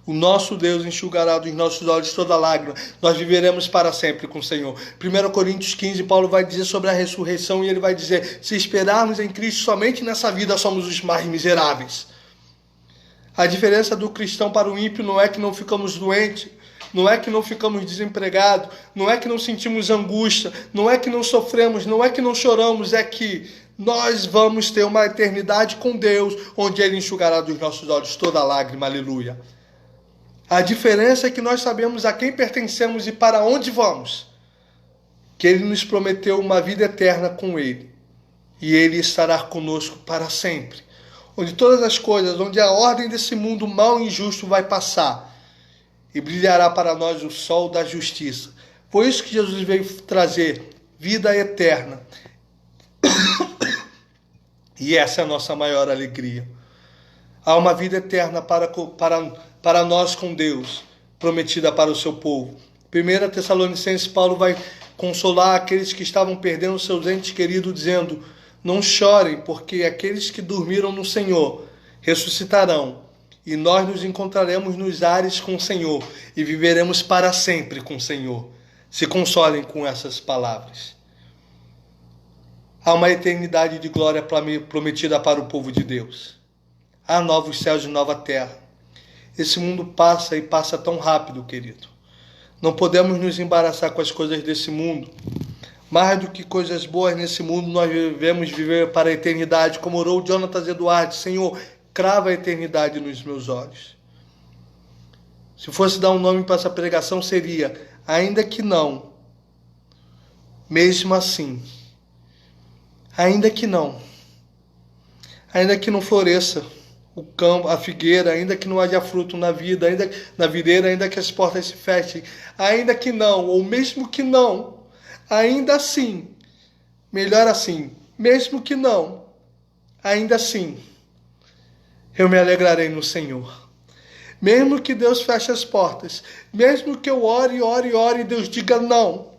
O nosso Deus enxugará dos nossos olhos toda lágrima. Nós viveremos para sempre com o Senhor. 1 Coríntios 15, Paulo vai dizer sobre a ressurreição e ele vai dizer: se esperarmos em Cristo somente nessa vida, somos os mais miseráveis. A diferença do cristão para o ímpio não é que não ficamos doentes, não é que não ficamos desempregados, não é que não sentimos angústia, não é que não sofremos, não é que não choramos, é que nós vamos ter uma eternidade com Deus, onde Ele enxugará dos nossos olhos toda lágrima, aleluia. A diferença é que nós sabemos a quem pertencemos e para onde vamos. Que Ele nos prometeu uma vida eterna com Ele. E Ele estará conosco para sempre. Onde todas as coisas, onde a ordem desse mundo mau e injusto vai passar. E brilhará para nós o sol da justiça. Foi isso que Jesus veio trazer, vida eterna. E essa é a nossa maior alegria. Há uma vida eterna para nós com Deus, prometida para o seu povo. 1 Tessalonicenses, Paulo vai consolar aqueles que estavam perdendo seus entes queridos, dizendo: não chorem, porque aqueles que dormiram no Senhor ressuscitarão, e nós nos encontraremos nos ares com o Senhor, e viveremos para sempre com o Senhor. Se consolem com essas palavras. Há uma eternidade de glória prometida para o povo de Deus. Há novos céus e nova terra. Esse mundo passa e passa tão rápido, querido. Não podemos nos embaraçar com as coisas desse mundo. Mais do que coisas boas nesse mundo, nós devemos viver para a eternidade, como orou Jonatas Eduardo: Senhor, crava a eternidade nos meus olhos. Se fosse dar um nome para essa pregação, seria: ainda que não, mesmo assim, ainda que não floresça o campo, a figueira, ainda que não haja fruto na vida, ainda na videira, ainda que as portas se fechem, ainda que não, ou mesmo que não, ainda assim, melhor assim, mesmo que não, ainda assim, eu me alegrarei no Senhor. Mesmo que Deus feche as portas, mesmo que eu ore e Deus diga não,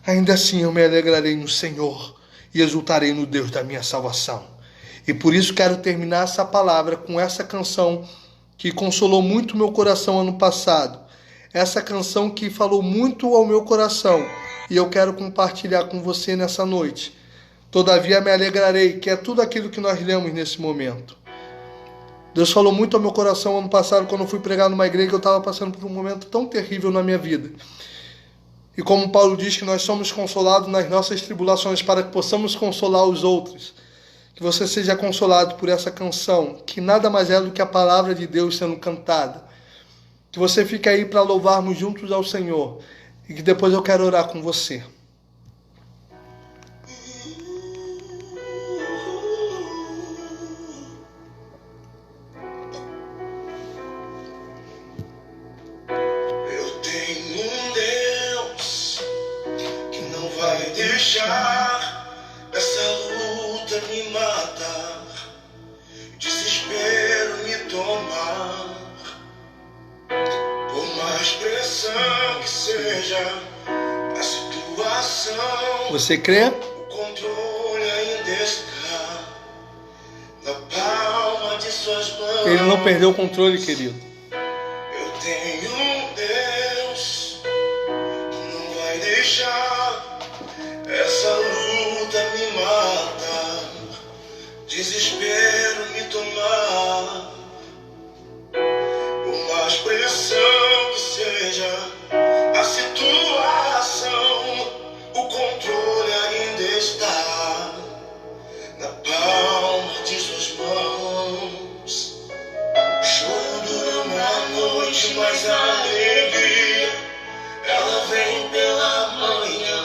ainda assim eu me alegrarei no Senhor e exultarei no Deus da minha salvação. E por isso quero terminar essa palavra com essa canção que consolou muito meu coração ano passado. Essa canção que falou muito ao meu coração e eu quero compartilhar com você nessa noite. Todavia me alegrarei, que é tudo aquilo que nós lemos nesse momento. Deus falou muito ao meu coração ano passado quando eu fui pregar numa igreja que eu estava passando por um momento tão terrível na minha vida. E como Paulo diz que nós somos consolados nas nossas tribulações para que possamos consolar os outros. Que você seja consolado por essa canção, que nada mais é do que a palavra de Deus sendo cantada. Que você fique aí para louvarmos juntos ao Senhor. E que depois eu quero orar com você. Eu tenho um Deus que não vai deixar essa luta me matar, desespero me tomar. Por mais pressão que seja a situação, Você crê? o controle ainda está na palma de suas mãos. Ele não perdeu o controle, querido. Eu tenho um Deus que não vai deixar essa luta me matar, desespero me tomar. Por mais pressão que seja a situação, o controle ainda está na palma de suas mãos. O choro dura uma noite, mas a alegria ela vem pela manhã.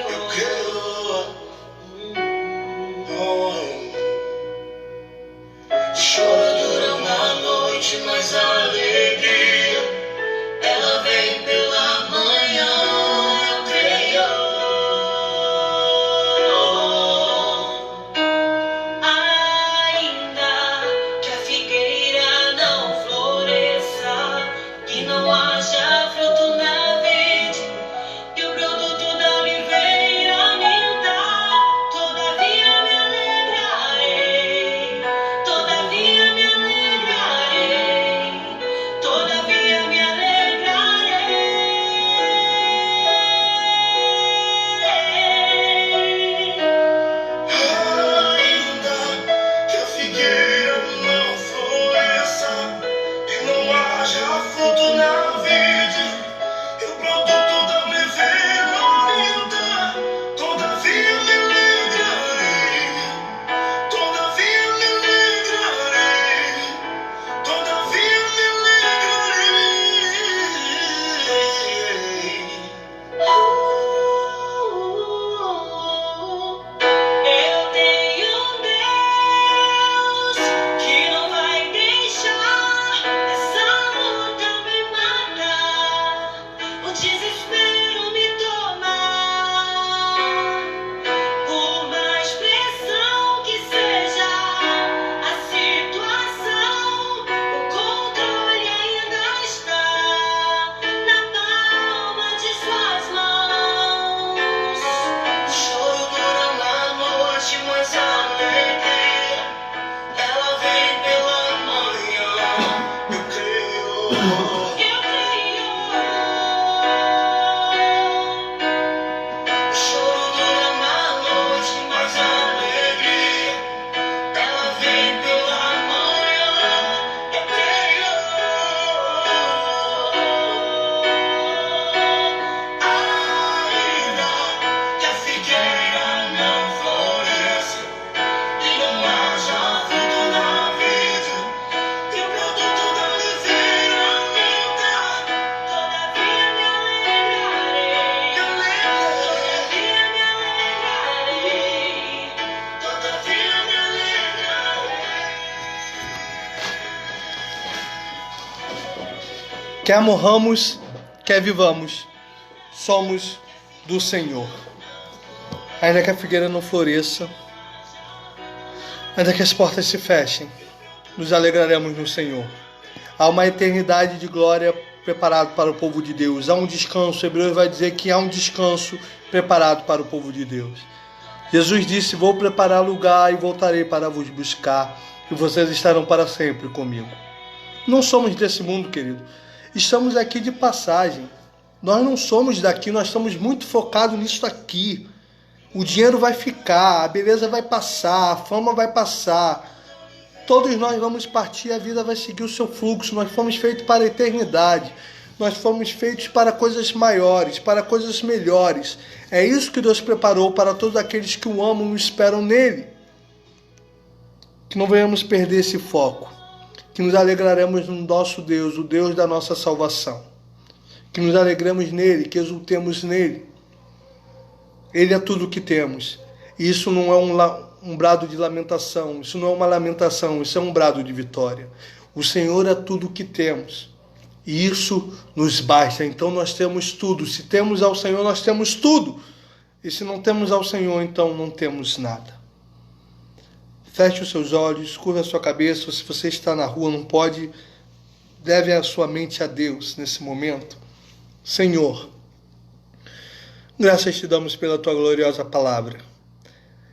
Eu creio. O choro dura uma noite, mas a alegria ela vem pela manhã. Eu creio. Ainda que a figueira não floresça, que não haja fruto na vide, e o produto da oliveira minta, todavia me alegrarei, todavia me alegrarei. Quer morramos, quer vivamos, somos do Senhor. Ainda que a figueira não floresça, ainda que as portas se fechem, nos alegraremos no Senhor. Há uma eternidade de glória preparado para o povo de Deus. Há um descanso. Hebreus vai dizer que há um descanso preparado para o povo de Deus. Jesus disse: vou preparar lugar e voltarei para vos buscar, e vocês estarão para sempre comigo. Não somos desse mundo, querido. Estamos aqui de passagem. Nós não somos daqui, nós estamos muito focados nisso aqui. O dinheiro vai ficar, a beleza vai passar, a fama vai passar. Todos nós vamos partir, a vida vai seguir o seu fluxo. Nós fomos feitos para a eternidade. Nós fomos feitos para coisas maiores, para coisas melhores. É isso que Deus preparou para todos aqueles que o amam e esperam nele. Que não venhamos perder esse foco. Que nos alegraremos no nosso Deus, o Deus da nossa salvação. Que nos alegremos nele, que exultemos nele. Ele é tudo o que temos. E isso não é um brado de lamentação, isso não é uma lamentação, isso é um brado de vitória. O Senhor é tudo o que temos. E isso nos basta. Então nós temos tudo. Se temos ao Senhor, nós temos tudo. E se não temos ao Senhor, então não temos nada. Feche os seus olhos, curva a sua cabeça. Se você está na rua, não pode, leve a sua mente a Deus nesse momento. Senhor, graças te damos pela tua gloriosa palavra.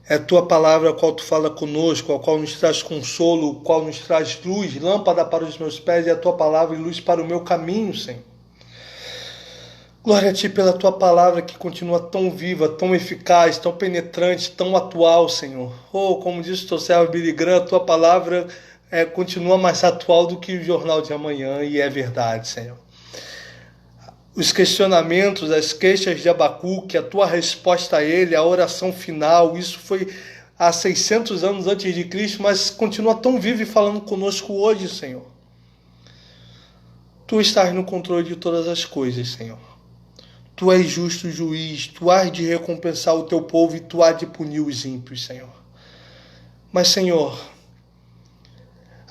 É a tua palavra a qual tu fala conosco, a qual nos traz consolo, a qual nos traz luz, lâmpada para os meus pés, e a tua palavra e luz para o meu caminho, Senhor. Glória a ti pela tua palavra que continua tão viva, tão eficaz, tão penetrante, tão atual, Senhor. Oh, como disse o teu servo Billy Graham, a tua palavra continua mais atual do que o jornal de amanhã, e é verdade, Senhor. Os questionamentos, as queixas de Abacuque, a tua resposta a ele, a oração final, isso foi há 600 anos antes de Cristo, mas continua tão vivo e falando conosco hoje, Senhor. Tu estás no controle de todas as coisas, Senhor. Tu és justo juiz, tu hás de recompensar o teu povo e tu hás de punir os ímpios, Senhor. Mas, Senhor,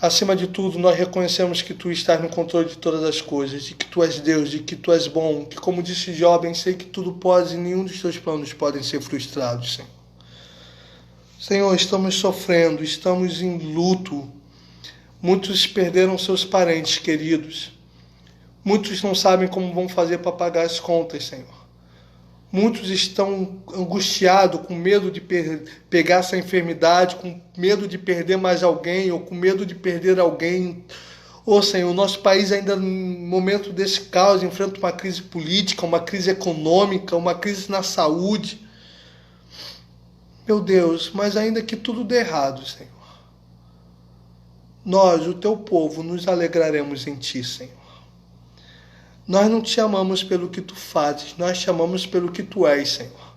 acima de tudo, nós reconhecemos que tu estás no controle de todas as coisas, de que tu és Deus, de que tu és bom, que, como disse Jó, bem sei que tudo podes e nenhum dos teus planos podem ser frustrados, Senhor. Senhor, estamos sofrendo, estamos em luto. Muitos perderam seus parentes queridos. Muitos não sabem como vão fazer para pagar as contas, Senhor. Muitos estão angustiados, com medo de pegar essa enfermidade, com medo de perder mais alguém, ou com medo de perder alguém. Ô Senhor, o nosso país ainda no momento desse caos enfrenta uma crise política, uma crise econômica, uma crise na saúde. Meu Deus, mas ainda que tudo dê errado, Senhor, nós, o teu povo, nos alegraremos em ti, Senhor. Nós não te amamos pelo que tu fazes, nós te amamos pelo que tu és, Senhor.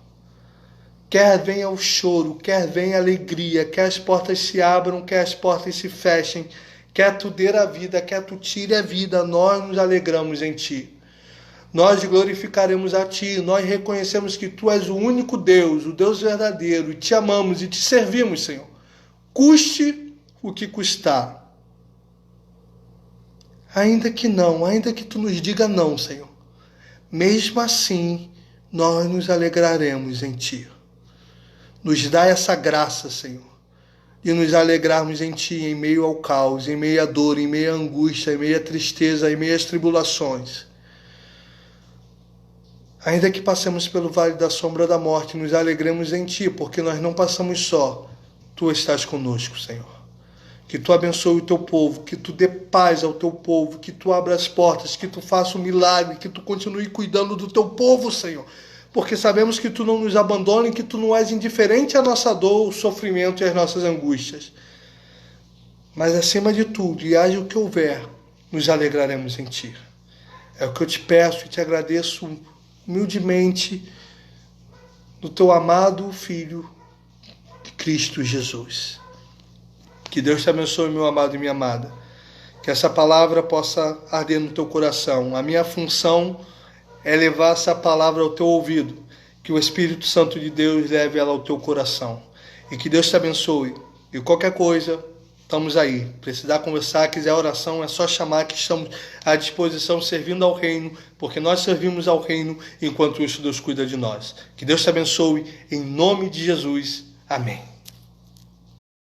Quer venha o choro, quer venha a alegria, quer as portas se abram, quer as portas se fechem, quer tu dê a vida, quer tu tire a vida, nós nos alegramos em ti. Nós glorificaremos a ti, nós reconhecemos que tu és o único Deus, o Deus verdadeiro, e te amamos e te servimos, Senhor. Custe o que custar. Ainda que tu nos diga não, Senhor. Mesmo assim, nós nos alegraremos em ti. Nos dá essa graça, Senhor, de nos alegrarmos em ti em meio ao caos, em meio à dor, em meio à angústia, em meio à tristeza, em meio às tribulações. Ainda que passemos pelo vale da sombra da morte, nos alegremos em ti, porque nós não passamos só. Tu estás conosco, Senhor. Que tu abençoe o teu povo, que tu dê paz ao teu povo, que tu abra as portas, que tu faça um milagre, que tu continue cuidando do teu povo, Senhor. Porque sabemos que tu não nos abandona e que tu não és indiferente à nossa dor, o sofrimento e às nossas angústias. Mas acima de tudo, e haja o que houver, nos alegraremos em ti. É o que eu te peço e te agradeço humildemente no teu amado Filho, Cristo Jesus. Que Deus te abençoe, meu amado e minha amada. Que essa palavra possa arder no teu coração. A minha função é levar essa palavra ao teu ouvido. Que o Espírito Santo de Deus leve ela ao teu coração. E que Deus te abençoe. E qualquer coisa, estamos aí. Precisar conversar, quiser oração, é só chamar que estamos à disposição servindo ao reino, porque nós servimos ao reino, enquanto isso Deus cuida de nós. Que Deus te abençoe, em nome de Jesus. Amém.